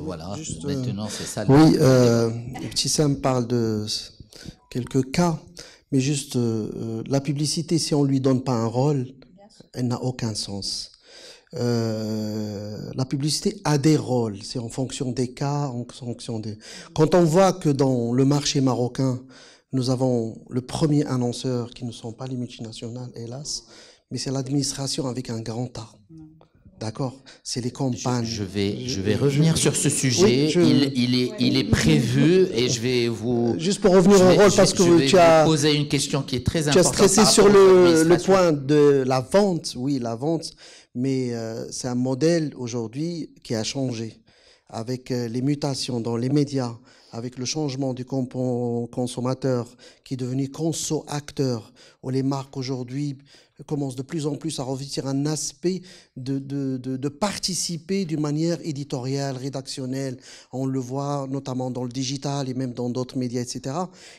Voilà, juste, maintenant c'est ça. Oui, Ibtissam parle de quelques cas, mais juste la publicité, si on lui donne pas un rôle, elle n'a aucun sens. La publicité a des rôles, c'est en fonction des cas, en fonction des... Quand on voit que dans le marché marocain, nous avons le premier annonceur qui ne sont pas les multinationales, hélas, mais c'est l'administration avec un grand A. D'accord? C'est les campagnes. Je vais revenir sur ce sujet. Oui, il est prévu et je vais vous... Juste pour revenir au rôle, parce que tu as posé une question qui est très importante. Tu as stressé sur le point de la vente. Oui, la vente. Mais c'est un modèle aujourd'hui qui a changé. Avec les mutations dans les médias, avec le changement du consommateur qui est devenu conso-acteur, où les marques aujourd'hui commencent de plus en plus à revêtir un aspect de participer d'une manière éditoriale, rédactionnelle. On le voit notamment dans le digital et même dans d'autres médias, etc.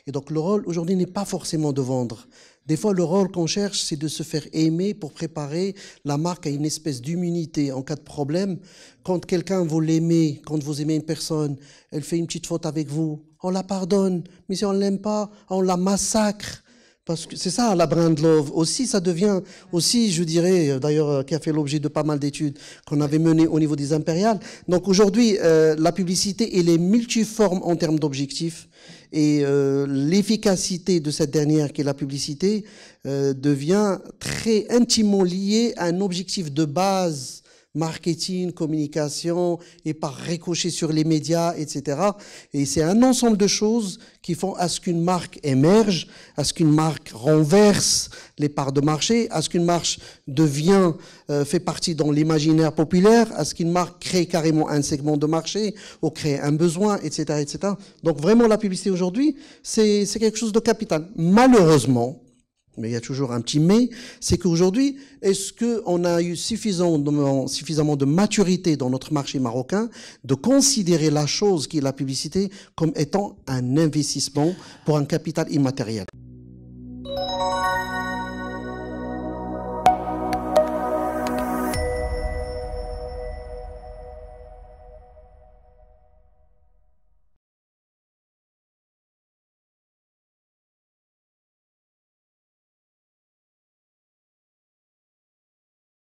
Et donc le rôle aujourd'hui n'est pas forcément de vendre. Des fois, le rôle qu'on cherche, c'est de se faire aimer pour préparer la marque à une espèce d'immunité en cas de problème. Quand quelqu'un vous l'aimez, quand vous aimez une personne, elle fait une petite faute avec vous, on la pardonne. Mais si on ne l'aime pas, on la massacre. Parce que c'est ça, la brand love. Aussi, ça devient, aussi, je dirais, d'ailleurs, qui a fait l'objet de pas mal d'études qu'on avait menées au niveau des impériales. Donc aujourd'hui, la publicité, elle est multiforme en termes d'objectifs. Et l'efficacité de cette dernière, qui est la publicité, devient très intimement liée à un objectif de base, marketing, communication, et par ricochet sur les médias, etc. Et c'est un ensemble de choses qui font à ce qu'une marque émerge, à ce qu'une marque renverse les parts de marché, à ce qu'une marque devient, fait partie dans l'imaginaire populaire, à ce qu'une marque crée carrément un segment de marché, ou crée un besoin, etc., etc. Donc vraiment, la publicité aujourd'hui, c'est quelque chose de capital. Malheureusement, mais il y a toujours un petit mais, c'est qu'aujourd'hui, est-ce qu'on a eu suffisamment de maturité dans notre marché marocain de considérer la chose qui est la publicité comme étant un investissement pour un capital immatériel?